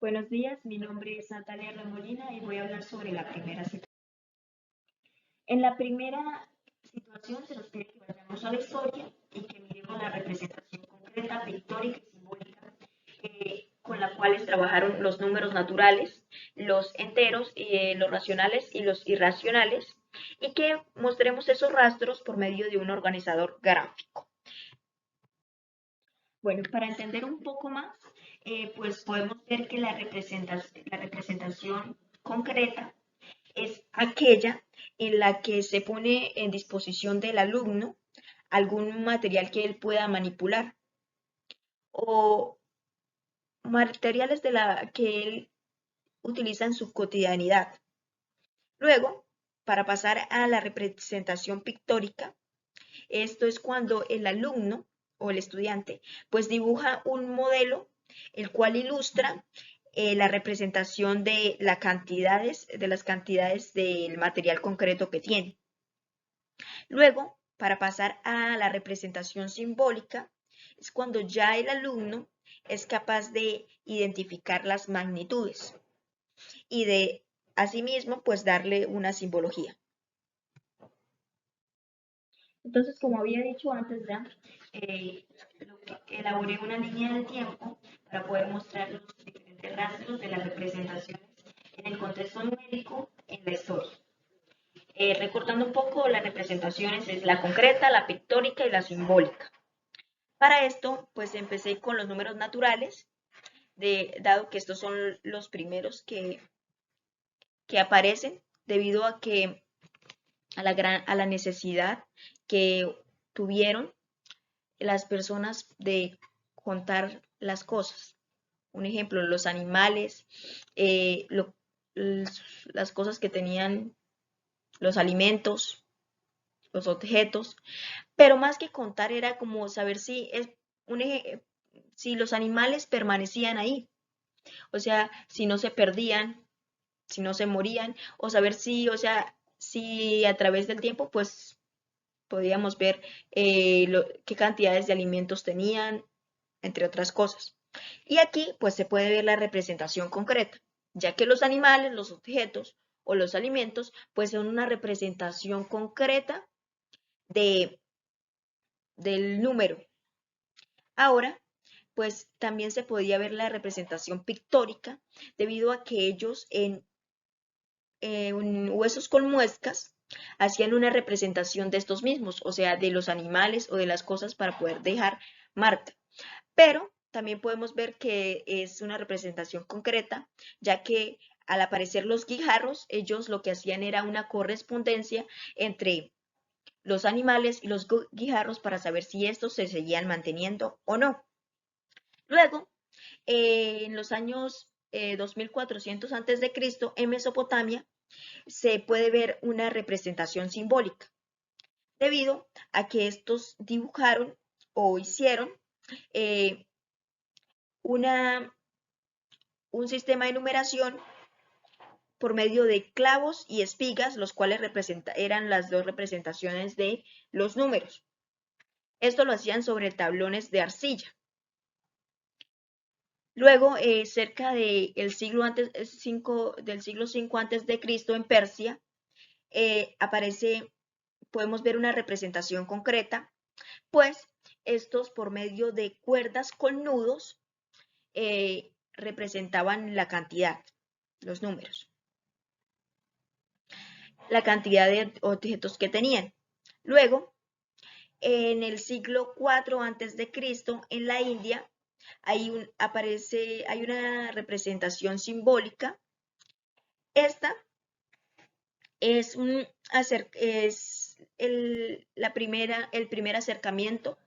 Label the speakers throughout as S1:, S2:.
S1: Buenos días, mi nombre es Natalia Remolina y voy a hablar sobre la primera situación. En la primera situación se nos pide que vayamos a la historia y que miremos la representación concreta, pictórica y simbólica con la cual trabajaron los números naturales, los enteros, los racionales y los irracionales, y que mostremos esos rastros por medio de un organizador gráfico. Bueno, para entender un poco más, pues podemos ver que la representación concreta es aquella en la que se pone en disposición del alumno algún material que él pueda manipular o materiales que él utiliza en su cotidianidad. Luego, para pasar a la representación pictórica, esto es cuando el alumno o el estudiante pues dibuja un modelo el cual ilustra la representación de las cantidades del material concreto que tiene. Luego, para pasar a la representación simbólica, es cuando ya el alumno es capaz de identificar las magnitudes y de asimismo pues darle una simbología. Entonces, como había dicho antes ya, eh, elaboré una línea de tiempo para poder mostrar los diferentes rastros de las representaciones en el contexto numérico en la historia. Recordando un poco, las representaciones es la concreta, la pictórica y la simbólica. Para esto, pues empecé con los números naturales, dado que estos son los primeros que aparecen, debido a que a la necesidad que tuvieron las personas de contar las cosas. Un ejemplo, los animales, las cosas que tenían, los alimentos, los objetos, pero más que contar era como saber si los animales permanecían ahí, o sea, si no se perdían, si no se morían, o saber si a través del tiempo, pues podíamos ver qué cantidades de alimentos tenían, entre otras cosas. Y aquí, pues se puede ver la representación concreta, ya que los animales, los objetos o los alimentos, pues son una representación concreta de, del número. Ahora, pues también se podía ver la representación pictórica debido a que ellos en huesos con muescas hacían una representación de estos mismos, o sea, de los animales o de las cosas para poder dejar marca. Pero también podemos ver que es una representación concreta, ya que al aparecer los guijarros, ellos lo que hacían era una correspondencia entre los animales y los guijarros para saber si estos se seguían manteniendo o no. Luego, en los años 2400 a.C., en Mesopotamia, se puede ver una representación simbólica, debido a que estos dibujaron o hicieron eh, un sistema de numeración por medio de clavos y espigas, los cuales eran las dos representaciones de los números. Esto lo hacían sobre tablones de arcilla. Luego, cerca del siglo del siglo V antes de Cristo en Persia, podemos ver una representación concreta, pues estos por medio de cuerdas con nudos representaban la cantidad, los números, la cantidad de objetos que tenían. Luego, en el siglo IV antes de Cristo, en la India, hay una representación simbólica. Esta es, el primer acercamiento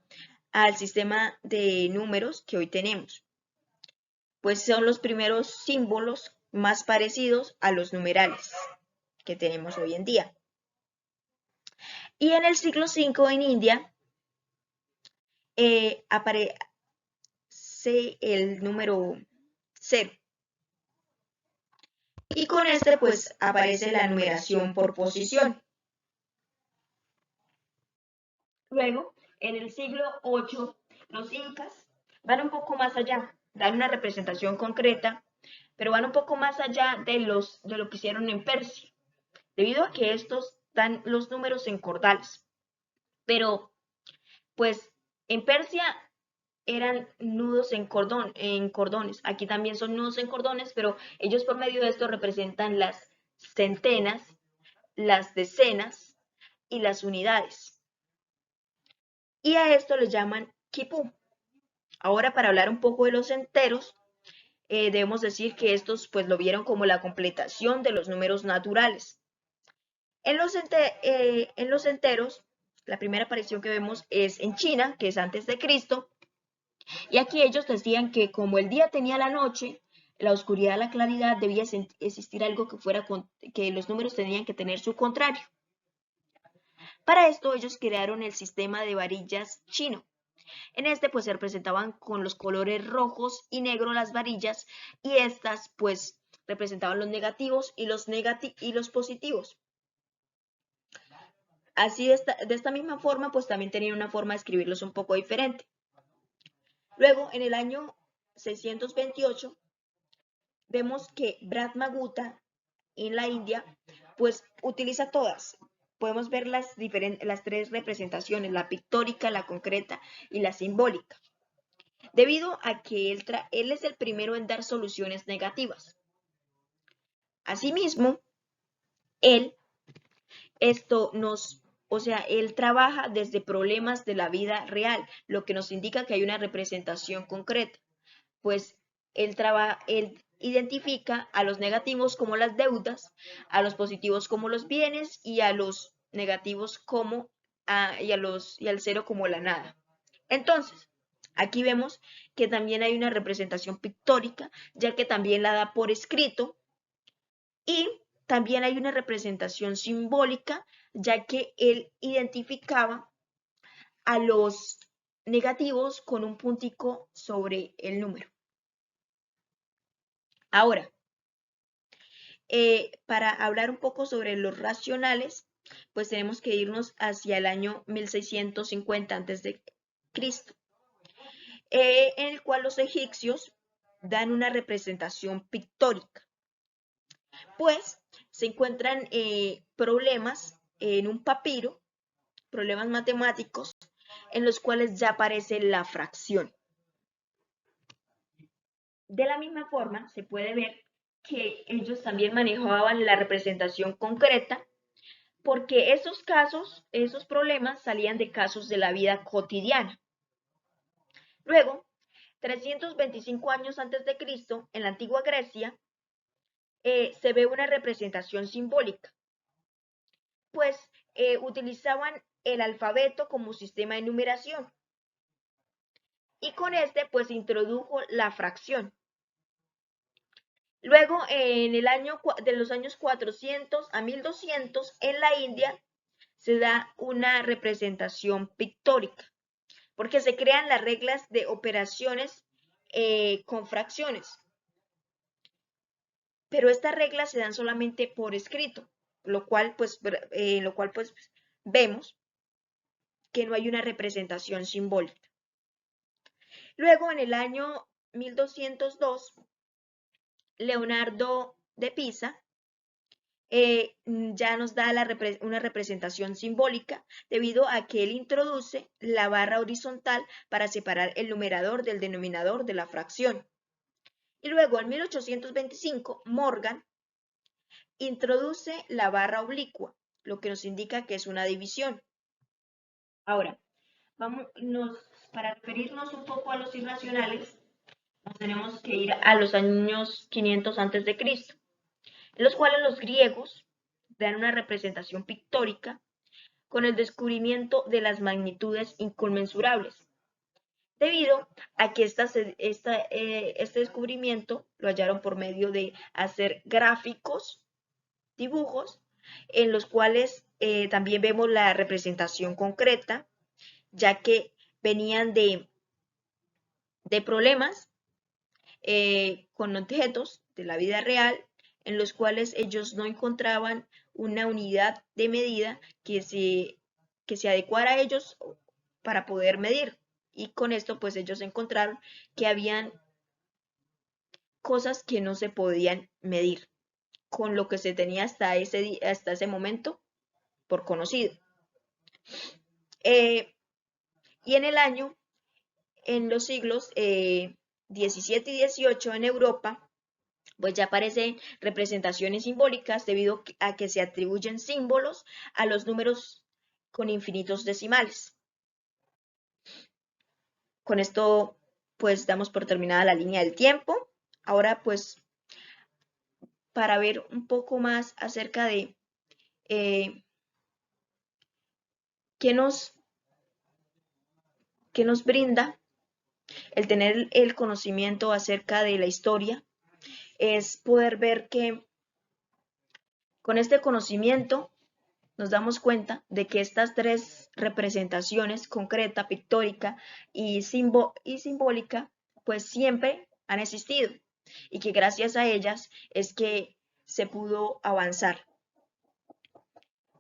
S1: al sistema de números que hoy tenemos, pues son los primeros símbolos más parecidos a los numerales que tenemos hoy en día. Y en el siglo V en India aparece el número 0. Y con este pues aparece la numeración por posición. Luego, en el siglo VIII, los incas van un poco más allá, dan una representación concreta pero van un poco más allá de lo que hicieron en Persia, debido a que estos dan los números en cordales. Pero, pues, en Persia eran nudos en cordones. Aquí también son nudos en cordones, pero ellos por medio de esto representan las centenas, las decenas y las unidades. Y a esto le llaman quipú. Ahora, para hablar un poco de los enteros, debemos decir que estos pues lo vieron como la completación de los números naturales. En los enteros, la primera aparición que vemos es en China, que es antes de Cristo, y aquí ellos decían que como el día tenía la noche, la oscuridad, la claridad, debía existir algo que fuera que los números tenían que tener su contrario. Para esto ellos crearon el sistema de varillas chino. En este pues se representaban con los colores rojos y negros las varillas y estas pues representaban los negativos y los positivos. Así de esta misma forma pues también tenían una forma de escribirlos un poco diferente. Luego en el año 628 vemos que Brahmagupta en la India pues utiliza todas. Podemos ver las tres representaciones, la pictórica, la concreta y la simbólica, debido a que él es el primero en dar soluciones negativas. Asimismo, él él trabaja desde problemas de la vida real, lo que nos indica que hay una representación concreta, pues él identifica a los negativos como las deudas, a los positivos como los bienes y a los negativos como y al cero como la nada. Entonces, aquí vemos que también hay una representación pictórica, ya que también la da por escrito, y también hay una representación simbólica, ya que él identificaba a los negativos con un puntico sobre el número. Ahora, para hablar un poco sobre los racionales, pues tenemos que irnos hacia el año 1650 a.C., en el cual los egipcios dan una representación pictórica, pues se encuentran problemas en un papiro, problemas matemáticos, en los cuales ya aparece la fracción. De la misma forma, se puede ver que ellos también manejaban la representación concreta, porque esos problemas salían de casos de la vida cotidiana. Luego, 325 años antes de Cristo, en la antigua Grecia, se ve una representación simbólica, pues utilizaban el alfabeto como sistema de numeración, y con este pues introdujo la fracción. Luego, en el año de los años 400 a 1200, en la India se da una representación pictórica, porque se crean las reglas de operaciones con fracciones. Pero estas reglas se dan solamente por escrito, lo cual pues vemos que no hay una representación simbólica. Luego, en el año 1202, Leonardo de Pisa ya nos da una representación simbólica, debido a que él introduce la barra horizontal para separar el numerador del denominador de la fracción. Y luego en 1825 Morgan introduce la barra oblicua, lo que nos indica que es una división. Ahora, para referirnos un poco a los irracionales, nos tenemos que ir a los años 500 a.C., en los cuales los griegos dan una representación pictórica con el descubrimiento de las magnitudes inconmensurables, debido a que este descubrimiento lo hallaron por medio de hacer gráficos, dibujos, en los cuales también vemos la representación concreta, ya que venían de problemas con objetos de la vida real, en los cuales ellos no encontraban una unidad de medida que se adecuara a ellos para poder medir. Y con esto pues ellos encontraron que habían cosas que no se podían medir con lo que se tenía hasta ese momento por conocido. Y en el año, en los siglos 17 y 18 en Europa, pues ya aparecen representaciones simbólicas debido a que se atribuyen símbolos a los números con infinitos decimales. Con esto, pues damos por terminada la línea del tiempo. Ahora, pues, para ver un poco más acerca de qué nos brinda el tener el conocimiento acerca de la historia, es poder ver que con este conocimiento nos damos cuenta de que estas tres representaciones, concreta, pictórica y simbólica, pues siempre han existido y que gracias a ellas es que se pudo avanzar.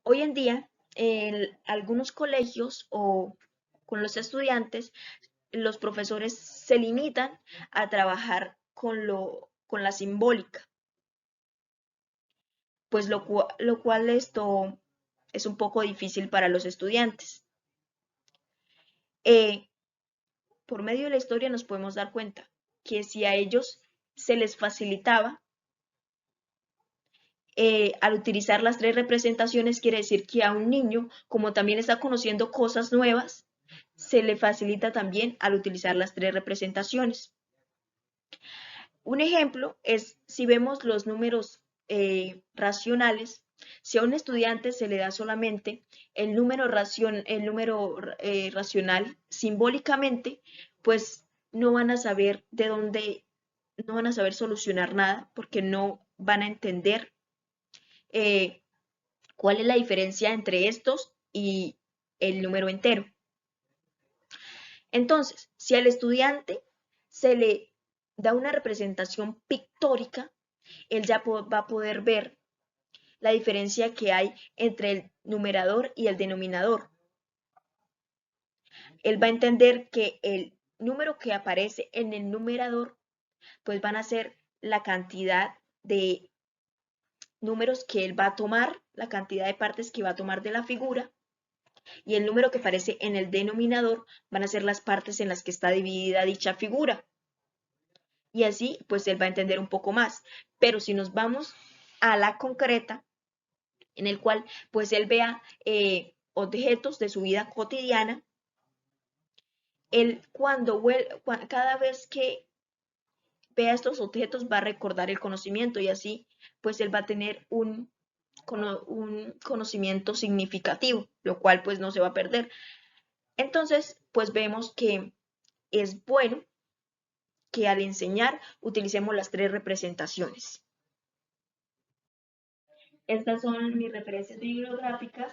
S1: Hoy en día, en algunos colegios o con los estudiantes, los profesores se limitan a trabajar con la simbólica, pues lo cual esto es un poco difícil para los estudiantes. Por medio de la historia nos podemos dar cuenta que si a ellos se les facilitaba al utilizar las tres representaciones, quiere decir que a un niño, como también está conociendo cosas nuevas, se le facilita también al utilizar las tres representaciones. Un ejemplo es si vemos los números racionales. Si a un estudiante se le da solamente el número racional simbólicamente, pues no van a saber de dónde, no van a saber solucionar nada porque no van a entender cuál es la diferencia entre estos y el número entero. Entonces, si al estudiante se le da una representación pictórica, él ya va a poder ver la diferencia que hay entre el numerador y el denominador. Él va a entender que el número que aparece en el numerador, pues van a ser la cantidad de números que él va a tomar, la cantidad de partes que va a tomar de la figura, y el número que aparece en el denominador van a ser las partes en las que está dividida dicha figura. Y así, pues él va a entender un poco más. Pero si nos vamos a la concreta, en el cual pues él vea objetos de su vida cotidiana, él cada vez que vea estos objetos va a recordar el conocimiento y así pues él va a tener un conocimiento significativo, lo cual pues no se va a perder. Entonces pues vemos que es bueno que al enseñar utilicemos las tres representaciones. Estas son mis referencias bibliográficas